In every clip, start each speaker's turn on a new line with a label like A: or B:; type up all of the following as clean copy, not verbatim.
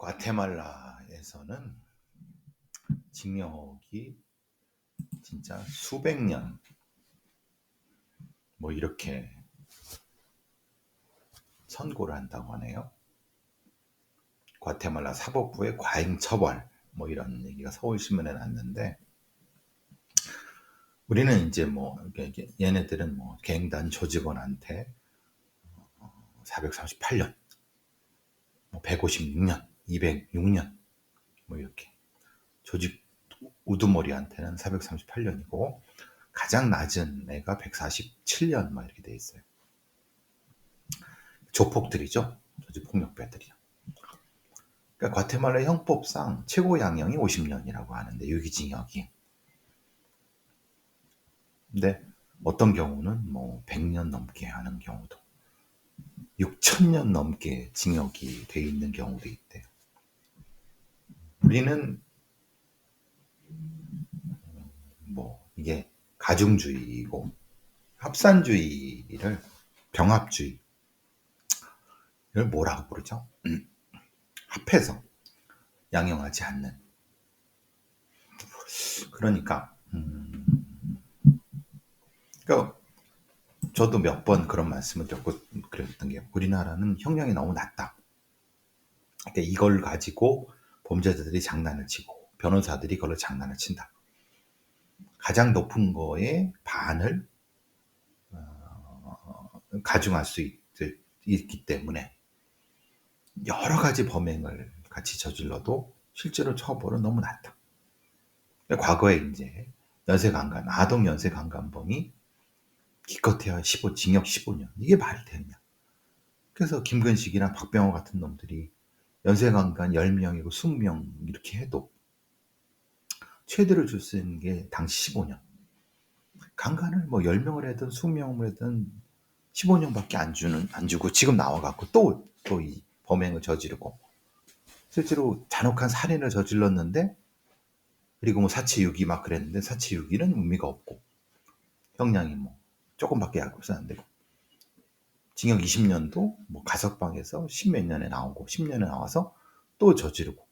A: 과테말라에서는 징역이 진짜 수백 년 뭐 이렇게 선고를 한다고 하네요. 과테말라 사법부의 과잉 처벌 뭐 이런 얘기가 서울신문에 났는데, 우리는 이제 뭐 얘네들은 뭐 갱단 조직원한테 438년, 뭐 156년, 206년 뭐 이렇게, 조직 우두머리한테는 438년이고 가장 낮은 애가 147년 막 이렇게 돼 있어요. 조폭들이죠. 조직폭력배들이요. 그러니까 과테말라 형법상 최고 양형이 50년이라고 하는데, 유기징역이. 근데 어떤 경우는 뭐 100년 넘게 하는 경우도, 6,000년 넘게 징역이 돼 있는 경우도 있대요. 우리는 뭐 이게 가중주의이고 합산주의를, 병합주의를 뭐라고 부르죠? 합해서 양형하지 않는. 그러니까 저도 몇 번 그런 말씀을 드렸고 그랬던 게, 우리나라는 형량이 너무 낮다. 그러니까 이걸 가지고 범죄자들이 장난을 치고 변호사들이 그걸로 장난을 친다. 가장 높은 거에 반을 가중할 수 있기 때문에 여러 가지 범행을 같이 저질러도 실제로 처벌은 너무 낮다. 과거에 이제 연쇄강간, 아동 연쇄강간범이 기껏해야 징역 15년. 이게 말이 되느냐. 그래서 김근식이나 박병호 같은 놈들이 연쇄강간 10명이고 20명 이렇게 해도 최대로 줄 수 있는 게 당시 15년. 강간을 뭐 10명을 하든 20명을 하든 15년밖에 안 주고 지금 나와갖고 또 이 범행을 저지르고, 실제로 잔혹한 살인을 저질렀는데, 그리고 뭐 사치유기 막 그랬는데 사치유기는 의미가 없고 형량이 뭐 조금밖에 안 되고, 징역 20년도 뭐 가석방에서 10몇 년에 나오고 10년에 나와서 또 저지르고.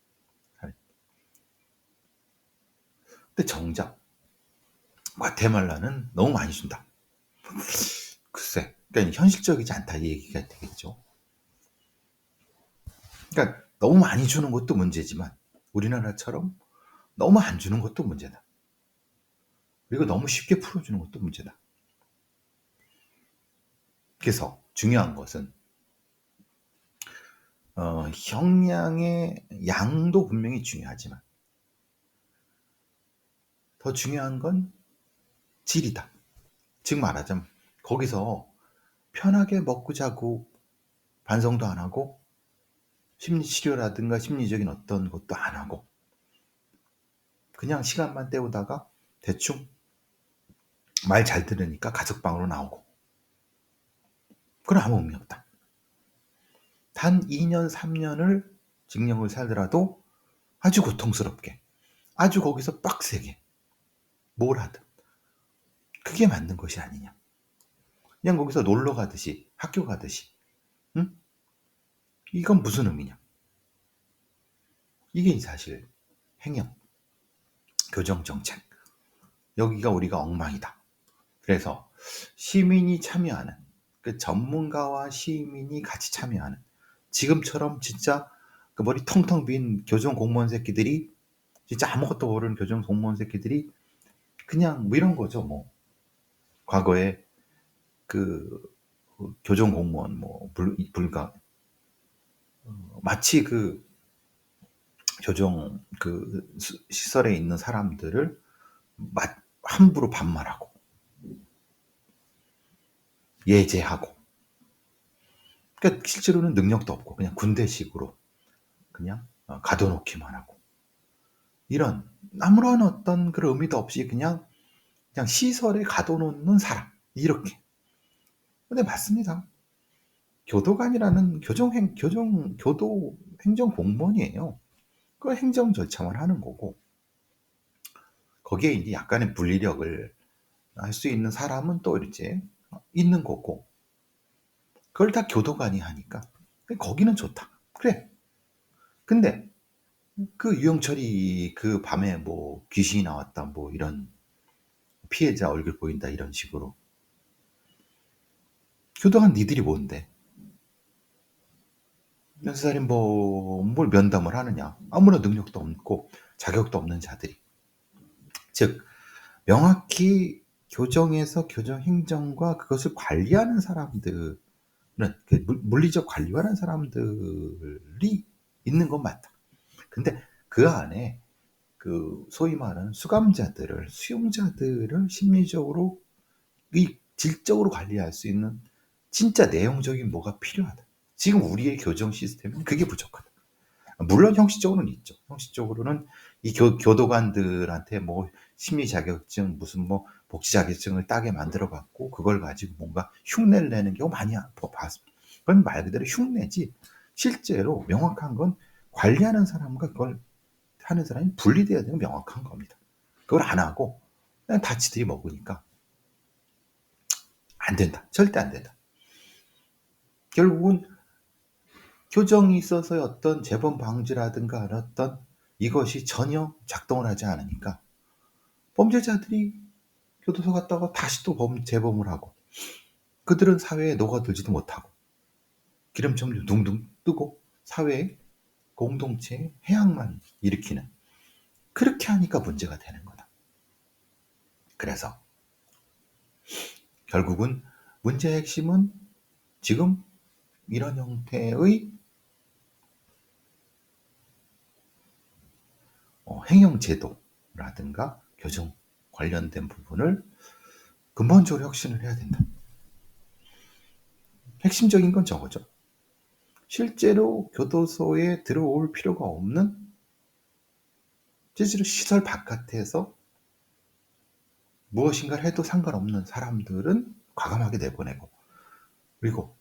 A: 근데 정작 과테말라는 너무 많이 준다. 글쎄, 그러니까 현실적이지 않다 이 얘기가 되겠죠. 그러니까 너무 많이 주는 것도 문제지만 우리나라처럼 너무 안 주는 것도 문제다. 그리고 너무 쉽게 풀어주는 것도 문제다. 그래서 중요한 것은 형량의 양도 분명히 중요하지만 더 중요한 건 질이다. 즉 말하자면 거기서 편하게 먹고 자고 반성도 안 하고 심리치료라든가 심리적인 어떤 것도 안 하고 그냥 시간만 때우다가 대충 말 잘 들으니까 가석방으로 나오고, 그건 아무 의미 없다. 단 2년 3년을 징역을 살더라도 아주 고통스럽게, 아주 거기서 빡세게 뭘 하든 그게 맞는 것이 아니냐. 그냥 거기서 놀러 가듯이 학교 가듯이, 응? 이건 무슨 의미냐. 이게 사실 행정, 교정정책, 여기가 우리가 엉망이다. 그래서 시민이 참여하는, 그 전문가와 시민이 같이 참여하는, 지금처럼 진짜 그 머리 텅텅 빈 교정 공무원 새끼들이, 진짜 아무것도 모르는 교정 공무원 새끼들이 그냥 뭐 이런 거죠. 뭐 과거에 그 교정 공무원 뭐 불가 마치 그 교정 그 시설에 있는 사람들을 함부로 반말하고 예제하고, 그러니까 실제로는 능력도 없고 그냥 군대식으로 그냥 가둬놓기만 하고, 이런 아무런 어떤 그런 의미도 없이 그냥 시설에 가둬놓는 사람, 이렇게. 근데 맞습니다. 교도관이라는 교도 행정 공무원이에요. 그 행정 절차만 하는 거고, 거기에 이제 약간의 분리력을 할 수 있는 사람은 또 이제 있는 거고, 그걸 다 교도관이 하니까 거기는 좋다. 그래. 근데 그 유영철이 그 밤에 뭐 귀신이 나왔다 뭐 이런 피해자 얼굴 보인다 이런 식으로 교도관 니들이 뭔데? 연쇄살인 뭘 면담을 하느냐? 아무런 능력도 없고 자격도 없는 자들이. 즉 명확히 교정에서 교정 행정과 그것을 관리하는 사람들은 물리적 관리하는 사람들이 있는 건 맞다. 근데 그 안에 그 소위 말하는 수감자들을 수용자들을 심리적으로 이 질적으로 관리할 수 있는 진짜 내용적인 뭐가 필요하다. 지금 우리의 교정 시스템은 그게 부족하다. 물론 형식적으로는 있죠. 형식적으로는 이 교도관들한테 뭐 심리 자격증 무슨 뭐 복지 자격증을 따게 만들어 갖고 그걸 가지고 뭔가 흉내를 내는 경우 많이 봤습니다. 그건 말 그대로 흉내지 실제로 명확한 건 관리하는 사람과 그걸 하는 사람이 분리돼야 되는 명확한 겁니다. 그걸 안 하고 그냥 다치들이 먹으니까 안 된다. 절대 안 된다. 결국은 교정이 있어서의 어떤 재범 방지라든가 어떤 이것이 전혀 작동을 하지 않으니까 범죄자들이 교도소 갔다가 다시 또 재범을 하고 그들은 사회에 녹아들지도 못하고 기름점도 둥둥 뜨고 사회에 공동체에 해악만 일으키는 그렇게 하니까 문제가 되는 거다. 그래서 결국은 문제의 핵심은 지금 이런 형태의 행정제도라든가 교정 관련된 부분을 근본적으로 혁신을 해야 된다. 핵심적인 건 저거죠. 실제로 교도소에 들어올 필요가 없는 실제로 시설 바깥에서 무엇인가를 해도 상관없는 사람들은 과감하게 내보내고 그리고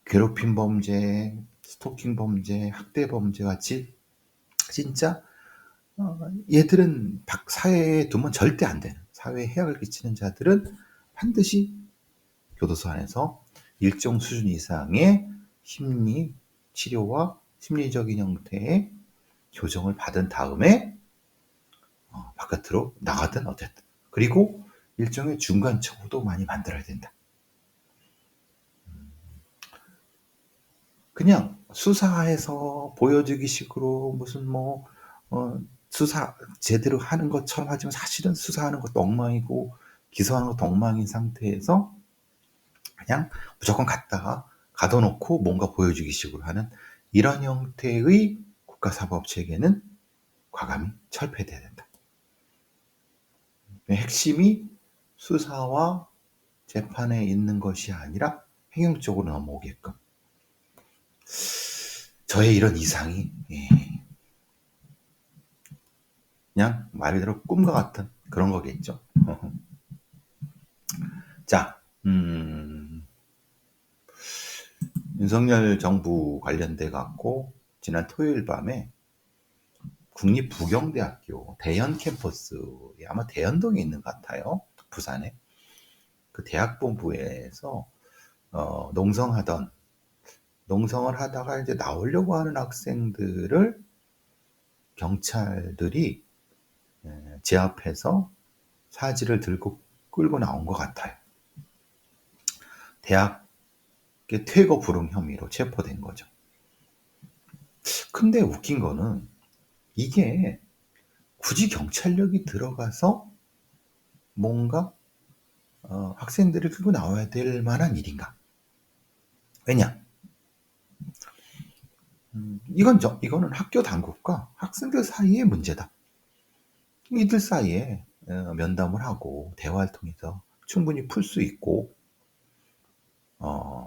A: 괴롭힘 범죄, 스토킹 범죄, 학대 범죄 같이 진짜 얘들은 사회에 두면 절대 안 되는 사회에 해악을 끼치는 자들은 반드시 교도소 안에서 일정 수준 이상의 심리 치료와 심리적인 형태의 교정을 받은 다음에 바깥으로 나가든 어쨌든 그리고 일종의 중간 처우도 많이 만들어야 된다. 그냥 수사해서 보여주기 식으로 무슨 수사 제대로 하는 것처럼 하지만 사실은 수사하는 것도 엉망이고 기소하는 것도 엉망인 상태에서 그냥 무조건 갔다가 가둬놓고 뭔가 보여주기 식으로 하는 이런 형태의 국가사법체계는 과감히 철폐돼야 된다. 핵심이 수사와 재판에 있는 것이 아니라 행정 쪽으로 넘어오게끔 저의 이런 이상이 그냥 말 그대로 꿈과 같은 그런 거겠죠. 자, 윤석열 정부 관련돼 갖고 지난 토요일 밤에 국립부경대학교 대연 캠퍼스에 아마 대연동에 있는 것 같아요. 부산에 그 대학본부에서 농성을 하다가 이제 나오려고 하는 학생들을 경찰들이 제압해서 사지를 들고 끌고 나온 것 같아요. 대학의 퇴거 불응 혐의로 체포된 거죠. 근데 웃긴 거는 이게 굳이 경찰력이 들어가서 뭔가 학생들을 끌고 나와야 될 만한 일인가? 왜냐? 이거는 학교 당국과 학생들 사이의 문제다. 이들 사이에 면담을 하고 대화를 통해서 충분히 풀 수 있고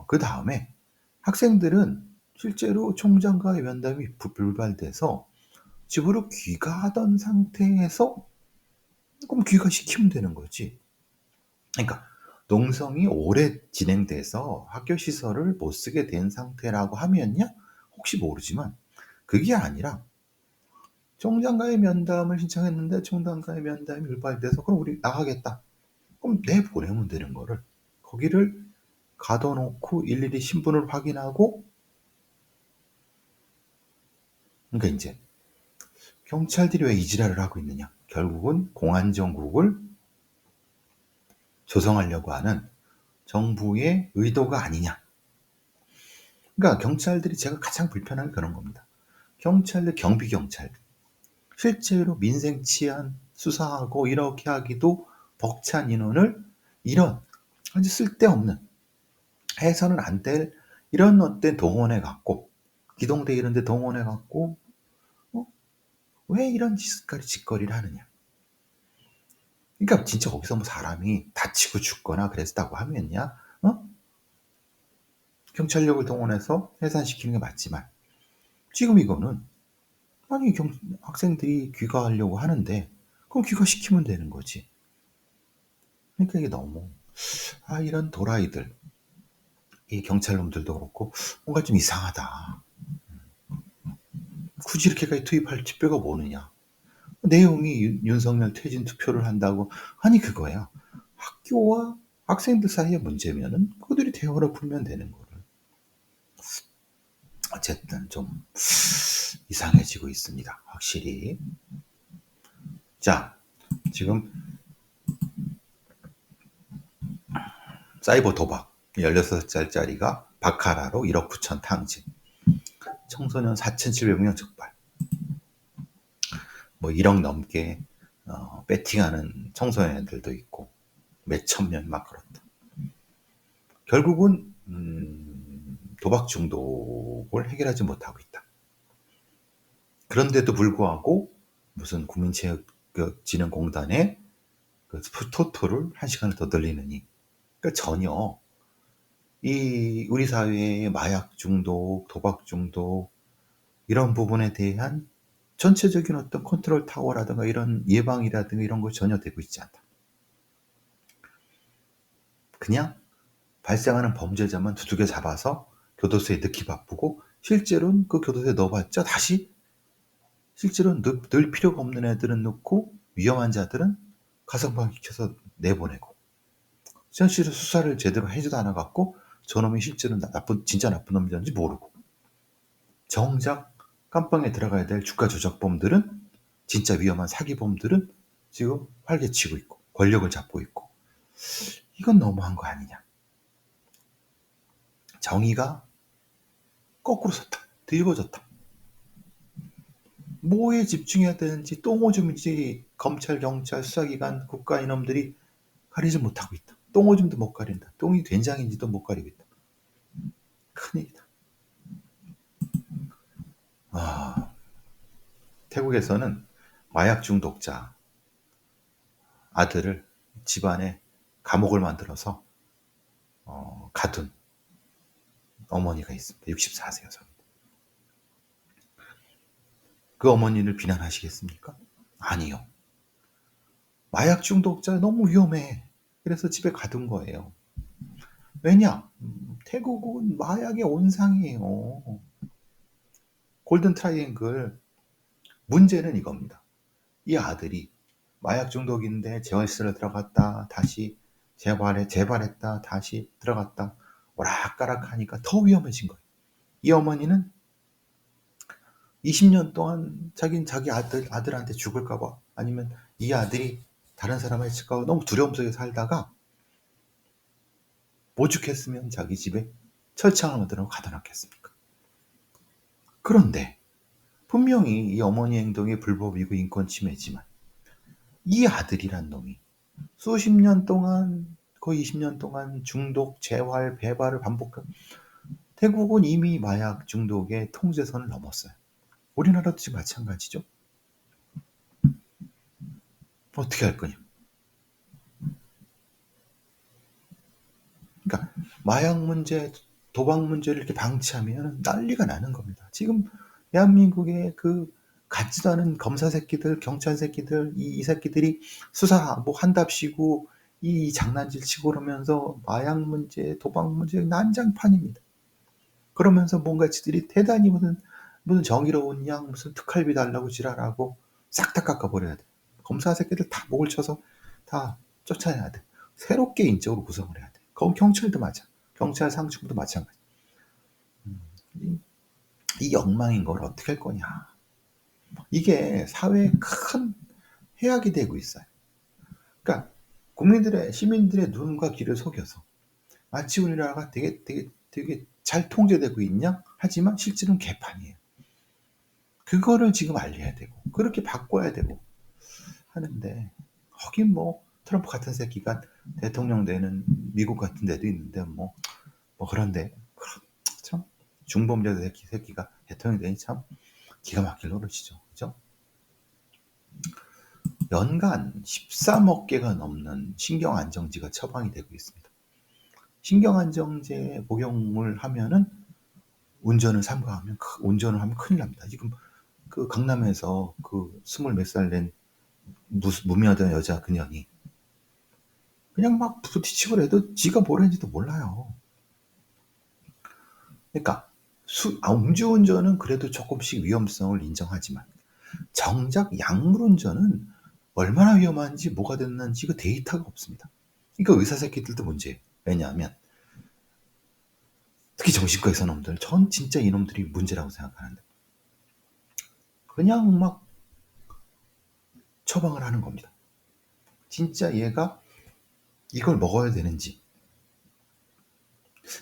A: 그 다음에 학생들은 실제로 총장과의 면담이 불발돼서 집으로 귀가하던 상태에서 그럼 귀가시키면 되는 거지. 그러니까 농성이 오래 진행돼서 학교 시설을 못 쓰게 된 상태라고 하면야 혹시 모르지만 그게 아니라 총장과의 면담을 신청했는데 총장과의 면담이 불발돼서 그럼 우리 나가겠다. 그럼 내보내면 되는 거를 거기를 가둬놓고 일일이 신분을 확인하고 그러니까 이제 경찰들이 왜 이 지랄을 하고 있느냐? 결국은 공안정국을 조성하려고 하는 정부의 의도가 아니냐? 그러니까 경찰들이 제가 가장 불편한 게 그런 겁니다. 경찰들, 경비경찰들 실제로 민생 치안 수사하고 이렇게 하기도 벅찬 인원을 이런 아주 쓸데없는 해서는 안 될 이런 어떤 동원해 갖고 기동대 이런 데 동원해 갖고 왜 이런 짓거리를 하느냐. 그러니까 진짜 거기서 뭐 사람이 다치고 죽거나 그랬다고 하면야 경찰력을 동원해서 해산시키는 게 맞지만 지금 이거는 아니 학생들이 귀가하려고 하는데 그럼 귀가시키면 되는 거지. 그러니까 이게 너무 이런 도라이들 이 경찰놈들도 그렇고 뭔가 좀 이상하다. 굳이 이렇게까지 투입할 필요가 뭐느냐. 내용이 윤석열 퇴진 투표를 한다고 아니 그거야. 학교와 학생들 사이의 문제면은 그들이 대화로 풀면 되는 거를 어쨌든 좀 이상해지고 있습니다. 확실히. 자, 지금 사이버 도박 16살짜리가 바카라로 1억 9천 탕진, 청소년 4,700명 적발, 뭐 1억 넘게 배팅하는 청소년들도 있고 몇천 명 막 그렇다. 결국은 도박 중독을 해결하지 못하고 있다. 그런데도 불구하고 무슨 국민체육진흥공단에 그 토토를 1시간을 더 늘리느니 그러니까 전혀 이 우리 사회의 마약 중독, 도박 중독 이런 부분에 대한 전체적인 어떤 컨트롤 타워라든가 이런 예방이라든가 이런 거 전혀 되고 있지 않다. 그냥 발생하는 범죄자만 두들겨 잡아서 교도소에 넣기 바쁘고 실제로는 그 교도소에 넣어봤자 다시 실제로는 늘 필요가 없는 애들은 넣고 위험한 자들은 가석방시켜서 내보내고 현실은 수사를 제대로 해주도 않아 갖고 저놈이 실제로는 진짜 나쁜 놈인지 모르고 정작 깜빵에 들어가야 될 주가 조작범들은 진짜 위험한 사기범들은 지금 활개치고 있고 권력을 잡고 있고 이건 너무한 거 아니냐. 정의가 거꾸로 섰다. 뒤집어졌다. 뭐에 집중해야 되는지 똥오줌인지 검찰, 경찰, 수사기관, 국가 이놈들이 가리지 못하고 있다. 똥오줌도 못 가린다. 똥이 된장인지도 못 가리고 있다. 큰일이다. 태국에서는 마약 중독자 아들을 집안에 감옥을 만들어서 가둔 어머니가 있습니다. 64세 여성. 그 어머니를 비난하시겠습니까? 아니요. 마약 중독자 너무 위험해. 그래서 집에 가둔 거예요. 왜냐? 태국은 마약의 온상이에요. 골든 트라이앵글. 문제는 이겁니다. 이 아들이 마약 중독인데 재활시설에 들어갔다 다시 재발했다 다시 들어갔다 오락가락 하니까 더 위험해진 거예요. 이 어머니는 20년 동안 자기 아들한테 죽을까봐 아니면 이 아들이 다른 사람을 해칠까봐 너무 두려움 속에 살다가 오죽했으면 자기 집에 철창을 만들어 가둬 놨겠습니까? 그런데 분명히 이 어머니 행동이 불법이고 인권 침해지만 이 아들이란 놈이 수십 년 동안 거의 20년 동안 중독, 재활, 배발을 반복한 태국은 이미 마약 중독의 통제선을 넘었어요. 우리나라도 지금 마찬가지죠. 어떻게 할 거냐. 그러니까 마약 문제, 도박 문제를 이렇게 방치하면 난리가 나는 겁니다. 지금 대한민국의 그 같지도 않은 검사 새끼들, 경찰 새끼들, 이 새끼들이 수사 뭐 한답시고 이 장난질 치고 그러면서 마약 문제, 도박 문제 난장판입니다. 그러면서 뭔가 지들이 대단히 무슨 정의로운 양 무슨 특활비 달라고 지랄하고 싹 다 깎아버려야 돼. 검사 새끼들 다 목을 쳐서 다 쫓아내야 돼. 새롭게 인적으로 구성을 해야 돼. 경찰도 맞아. 경찰 상층부도 마찬가지. 이 엉망인 걸 어떻게 할 거냐. 이게 사회에 큰 해악이 되고 있어요. 그러니까 국민들의 시민들의 눈과 귀를 속여서 마치 우리나라가 되게 잘 통제되고 있냐? 하지만 실제로는 개판이에요. 그거를 지금 알려야 되고 그렇게 바꿔야 되고 하는데 하긴 뭐 트럼프 같은 새끼가 대통령 되는 미국 같은 데도 있는데 뭐 그런데 참 중범죄 새끼가 대통령 되니 참 기가 막힐 노릇이죠. 그죠? 연간 13억 개가 넘는 신경안정제가 처방이 되고 있습니다. 신경안정제 복용을 하면은 운전을 삼가하면 운전을 하면 큰일 납니다. 지금 그 강남에서 그 20 몇 살 된 무미하던 여자 그년이 그냥 막 부딪히고 해도 지가 뭘 했는지도 몰라요. 그러니까 음주운전은 그래도 조금씩 위험성을 인정하지만 정작 약물운전은 얼마나 위험한지 뭐가 됐는지 그 데이터가 없습니다. 그러니까 의사 새끼들도 문제예요. 왜냐하면 특히 정신과 의사놈들, 전 진짜 이놈들이 문제라고 생각하는데 그냥 막 처방을 하는 겁니다. 진짜 얘가 이걸 먹어야 되는지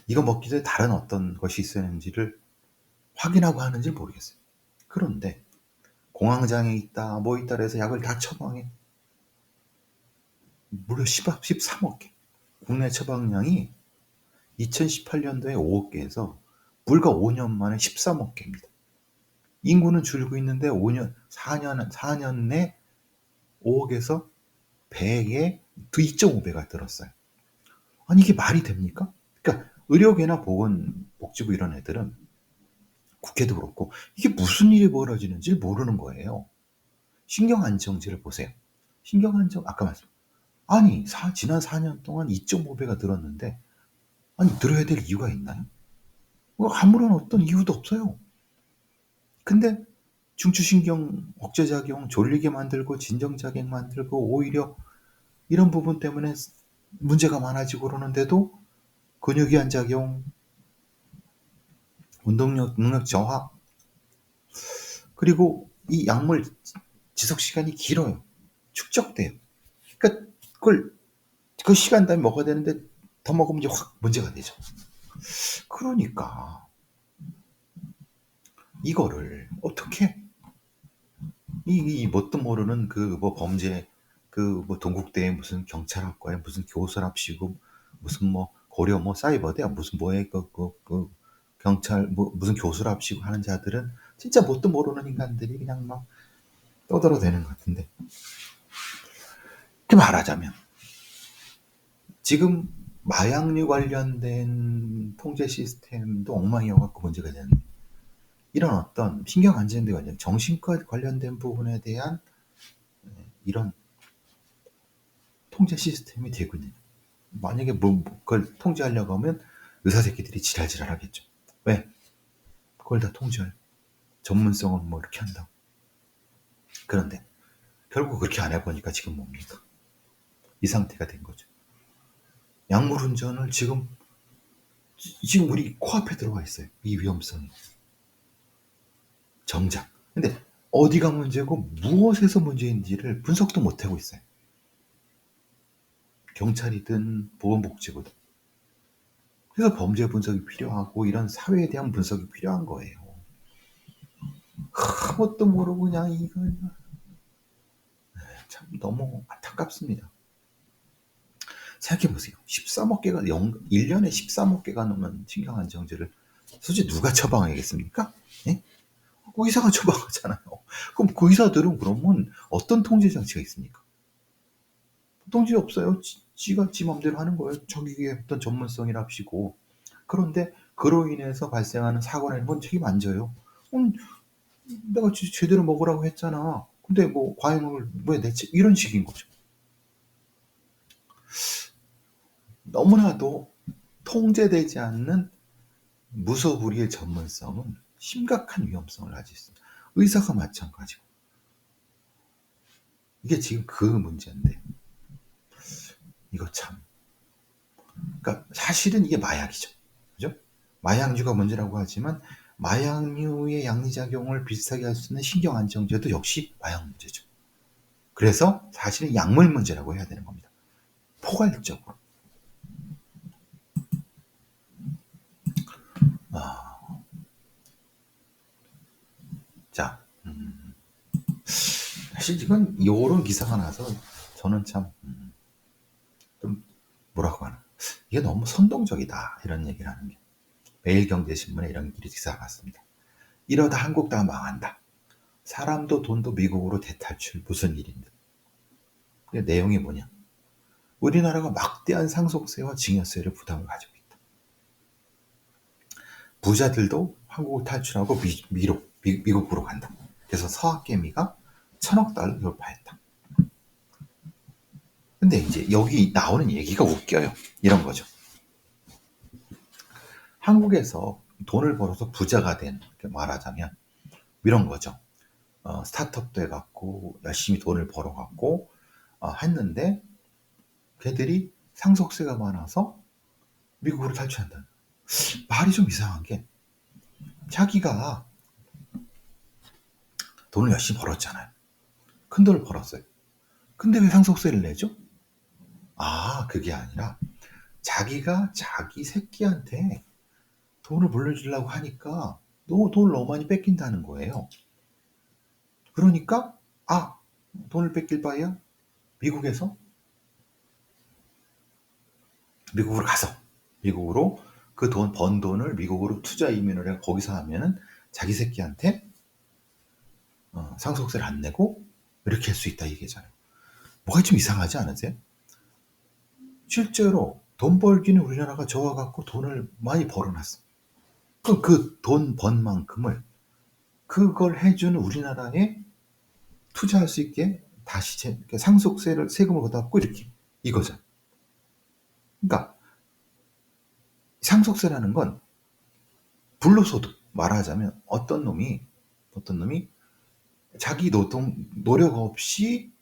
A: 이거 먹기 전에 다른 어떤 것이 있어야 하는지를 확인하고 하는지 모르겠어요. 그런데 공황장애 있다 뭐 있다 그래서 약을 다 처방해. 무려 13억 개. 국내 처방량이 2018년도에 5억 개에서 불과 5년 만에 13억 개입니다. 인구는 줄고 있는데 4년 내 5억에서 100에 2.5배가 늘었어요. 아니 이게 말이 됩니까? 그러니까 의료계나 보건복지부 이런 애들은 국회도 그렇고 이게 무슨 일이 벌어지는지 모르는 거예요. 신경안정제를 보세요. 신경안정 아까 말씀 아니 지난 4년 동안 2.5배가 늘었는데 아니 늘어야 될 이유가 있나요? 아무런 어떤 이유도 없어요. 근데 중추신경 억제작용 졸리게 만들고 진정작용 만들고 오히려 이런 부분 때문에 문제가 많아지고 그러는데도 근육이한 작용, 운동력 능력 저하 그리고 이 약물 지속 시간이 길어요. 축적돼요. 그러니까 그걸 그 시간 단위 먹어야 되는데 더 먹으면 이제 확 문제가 되죠. 그러니까 이거를 어떻게 이 뭣도 모르는 그 뭐 범죄 그 뭐 동국대에 무슨 경찰학과에 무슨 교수랍시고 무슨 뭐 고려 뭐 사이버대야 무슨 뭐에 그 경찰 뭐 무슨 교수랍시고 하는 자들은 진짜 뭣도 모르는 인간들이 그냥 막 떠들어대는 것 같은데 그 말하자면 지금 마약류 관련된 통제 시스템도 엉망이어갖고 문제가 되는데 이런 어떤 신경 안정제 관련 정신과 관련된 부분에 대한 이런 통제 시스템이 되고 있느냐. 만약에 그걸 통제하려고 하면 의사 새끼들이 지랄지랄 하겠죠. 왜? 그걸 다 통제할 전문성은 뭐 이렇게 한다고. 그런데 결국 그렇게 안 해보니까 지금 뭡니까? 이 상태가 된 거죠. 약물 운전을 지금 우리 코앞에 들어와 있어요. 이 위험성이. 정작. 근데 어디가 문제고 무엇에서 문제인지를 분석도 못하고 있어요. 경찰이든 보건복지부든. 그래서 범죄 분석이 필요하고 이런 사회에 대한 분석이 필요한 거예요. 아무것도 모르고 그냥 이거 참 너무 안타깝습니다. 생각해보세요. 13억 개가 1년에 13억 개가 넘는 신경안정제를 솔직히 누가 처방하겠습니까? 예? 그 의사가 처방하잖아요. 그럼 그 의사들은 그러면 어떤 통제 장치가 있습니까? 통제 없어요. 지가 지 맘대로 하는 거예요. 저기에 어떤 전문성이랍시고. 그런데 그로 인해서 발생하는 사고라는 건 책임 안 져요. 내가 제대로 먹으라고 했잖아. 근데 뭐 과잉을 왜 내체 이런 식인 거죠. 너무나도 통제되지 않는 무소불위의 전문성은 심각한 위험성을 가지고 있습니다. 의사가 마찬가지고. 이게 지금 그 문제인데 이거 참. 그러니까 사실은 이게 마약이죠. 그죠? 마약류가 문제라고 하지만 마약류의 양리작용을 비슷하게 할 수 있는 신경안정제도 역시 마약 문제죠. 그래서 사실은 약물 문제라고 해야 되는 겁니다. 포괄적으로. 자, 사실 이건 이런 기사가 나서 저는 참 좀 뭐라고 하나, 이게 너무 선동적이다 이런 얘기를 하는 게, 매일경제신문에 이런 기사가 났습니다. 이러다 한국 다 망한다. 사람도 돈도 미국으로 대탈출 무슨 일인데. 그 내용이 뭐냐? 우리나라가 막대한 상속세와 증여세를 부담을 가지고 있다. 부자들도 한국을 탈출하고 미국으로 간다. 그래서 서학개미가 1,000억 달러 돌파했다. 근데 이제 여기 나오는 얘기가 웃겨요. 이런 거죠. 한국에서 돈을 벌어서 부자가 된, 말하자면 이런 거죠. 스타트업도 해갖고 열심히 돈을 벌어갖고 했는데 걔들이 상속세가 많아서 미국으로 탈출한다. 말이 좀 이상한 게, 자기가 돈을 열심히 벌었잖아요. 큰 돈을 벌었어요. 근데 왜 상속세를 내죠? 그게 아니라 자기가 자기 새끼한테 돈을 물려주려고 하니까 돈을 너무 많이 뺏긴다는 거예요. 그러니까 돈을 뺏길 바에야 미국에서 미국으로 가서 미국으로 그 번 돈을 미국으로 투자 이민을 해 거기서 하면은 자기 새끼한테 상속세를 안 내고 이렇게 할 수 있다 이게잖아요. 뭐가 좀 이상하지 않으세요? 실제로 돈 벌기는 우리나라가 좋아갖고 돈을 많이 벌어놨어. 그럼 그 돈 번 만큼을 그걸 해주는 우리나라에 투자할 수 있게 다시 상속세를 세금을 걷어갖고 이렇게 이거죠. 그러니까 상속세라는 건 불로소득, 말하자면 어떤 놈이 자기 노력 없이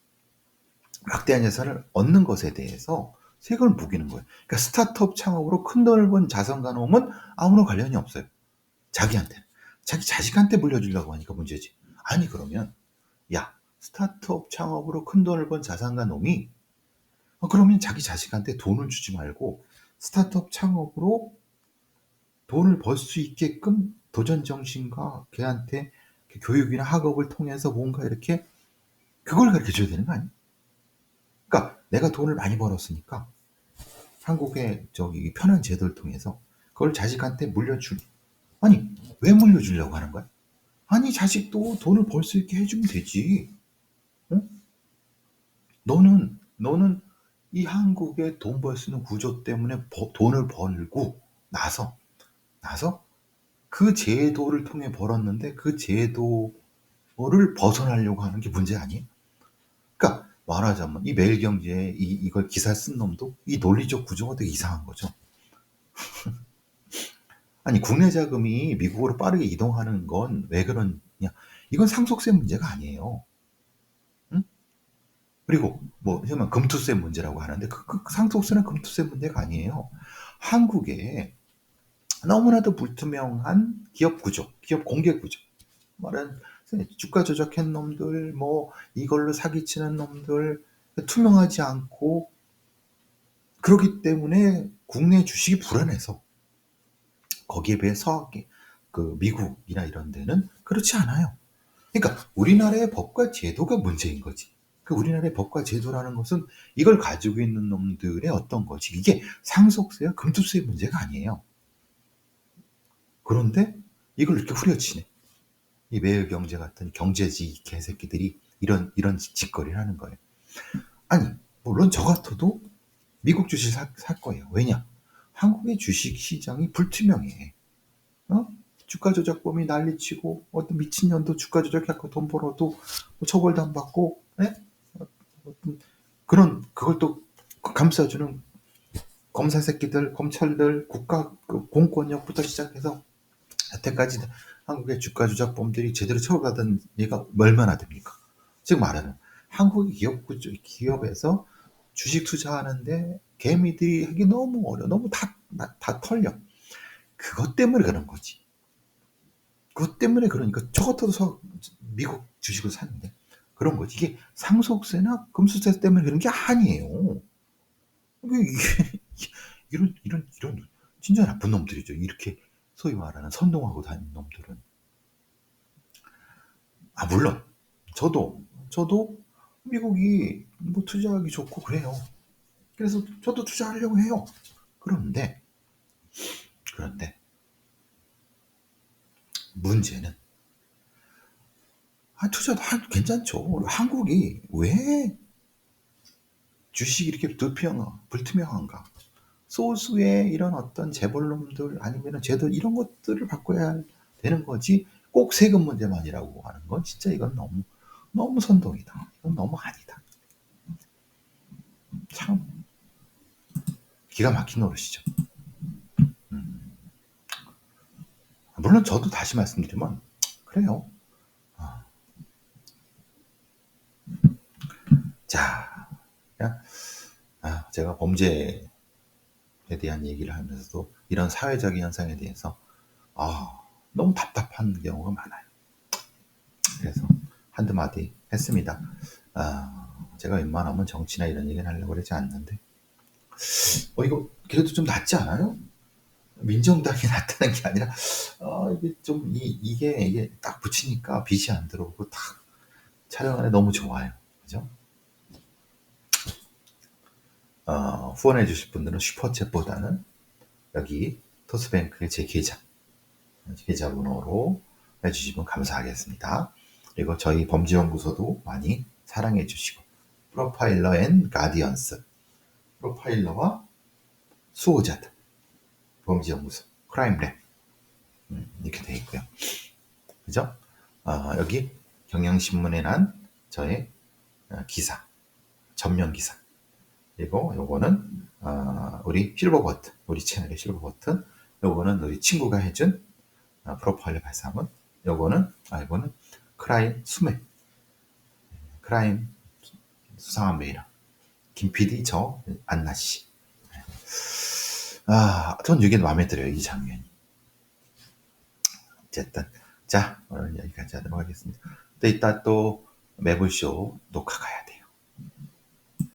A: 막대한 재산을 얻는 것에 대해서 세금을 매기는 거예요. 그러니까 스타트업 창업으로 큰 돈을 번 자산가 놈은 아무런 관련이 없어요. 자기한테는. 자기 자식한테 물려주려고 하니까 문제지. 아니 그러면 스타트업 창업으로 큰 돈을 번 자산가 놈이 그러면 자기 자식한테 돈을 주지 말고 스타트업 창업으로 돈을 벌 수 있게끔 도전 정신과 걔한테 교육이나 학업을 통해서 뭔가 이렇게 그걸 가르쳐 줘야 되는 거 아니야? 그러니까 내가 돈을 많이 벌었으니까 한국의 편한 제도를 통해서 그걸 자식한테 물려주니, 아니 왜 물려주려고 하는 거야? 아니 자식도 돈을 벌 수 있게 해주면 되지. 응? 너는 이 한국의 돈 벌 수 있는 구조 때문에 돈을 벌고 나서 그 제도를 통해 벌었는데 그 제도를 벗어나려고 하는 게 문제 아니에요? 그러니까 말하자면 이 매일경제에 이걸 기사 쓴 놈도 이 논리적 구조가 되게 이상한 거죠. 아니 국내 자금이 미국으로 빠르게 이동하는 건 왜 그러냐? 이건 상속세 문제가 아니에요. 응? 그리고 그냥 금투세 문제라고 하는데 그 상속세는 금투세 문제가 아니에요. 한국에 너무나도 불투명한 기업 구조, 기업 공개 구조. 말은 주가 조작한 놈들, 이걸로 사기치는 놈들, 투명하지 않고 그렇기 때문에 국내 주식이 불안해서 거기에 비해서 미국이나 이런 데는 그렇지 않아요. 그러니까 우리나라의 법과 제도가 문제인 거지. 그 우리나라의 법과 제도라는 것은 이걸 가지고 있는 놈들의 어떤 거지. 이게 상속세와 금투세의 문제가 아니에요. 그런데 이걸 이렇게 후려치네. 이 매일경제 같은 경제지 개새끼들이 이런 짓거리를 하는 거예요. 아니 물론 저 같아도 미국 주식 살 거예요. 왜냐? 한국의 주식 시장이 불투명해. 주가 조작범이 난리치고 어떤 미친년도 주가 조작해갖고 돈 벌어도 처벌도 안 받고, 그걸 또 감싸주는 검사 새끼들, 검찰들, 국가 공권력부터 시작해서 여태까지 한국의 주가 조작범들이 제대로 처벌받은 얘가 얼마나 됩니까? 즉 말하는 한국의 기업에서 주식 투자하는데 개미들이 하기 너무 어려워. 너무 다 털려. 그것 때문에 그런 거지. 그것 때문에 그러니까 저 같아도 미국 주식을 샀는데 그런 거지. 이게 상속세나 금수세 때문에 그런 게 아니에요. 이게 이런 진짜 나쁜 놈들이죠. 이렇게 소위 말하는 선동하고 다니는 놈들은. 아, 물론 저도 미국이 뭐 투자하기 좋고 그래요. 그래서 저도 투자하려고 해요. 그런데 그런데 문제는 투자도 괜찮죠. 한국이 왜 주식이 이렇게 불투명한가? 소수의 이런 어떤 재벌놈들 아니면 쟤들 이런 것들을 바꿔야 되는 거지. 꼭 세금 문제만이라고 하는 건 진짜 이건 너무 선동이다. 이건 너무 아니다. 참 기가 막힌 노릇이죠. 물론 저도 다시 말씀드리면 그래요. 자, 제가 범죄에 대한 얘기를 하면서도 이런 사회적인 현상에 대해서 너무 답답한 경우가 많아요. 그래서 한두 마디 했습니다. 제가 웬만하면 정치나 이런 얘기는 하려고 그러지 않는데 이거 그래도 좀 낫지 않아요? 민정당이 낫다는 게 아니라 이게 좀 이게 딱 붙이니까 빛이 안 들어오고 딱 촬영하는데 너무 좋아요. 그죠? 후원해 주실 분들은 슈퍼챗보다는 여기 토스뱅크의 제 계좌번호로 해주시면 감사하겠습니다. 그리고 저희 범죄연구소도 많이 사랑해 주시고 프로파일러 앤 가디언스 프로파일러와 수호자들 범죄연구소 크라임랩 이렇게 되어 있고요. 그죠? 여기 경향신문에 난 저의 기사 전면 기사 그리고 요거는 우리 실버 버튼 우리 채널의 실버 버튼 요거는 우리 친구가 해준 프로파일러 발사문 이거는 크라임 수매 크라임 수상한 메일함 김PD 저 안나씨 전 이게 마음에 들어요. 이 장면이. 어쨌든 자 오늘 여기까지 하도록 하겠습니다. 또 이따 또 매불쇼 녹화 가야 돼요.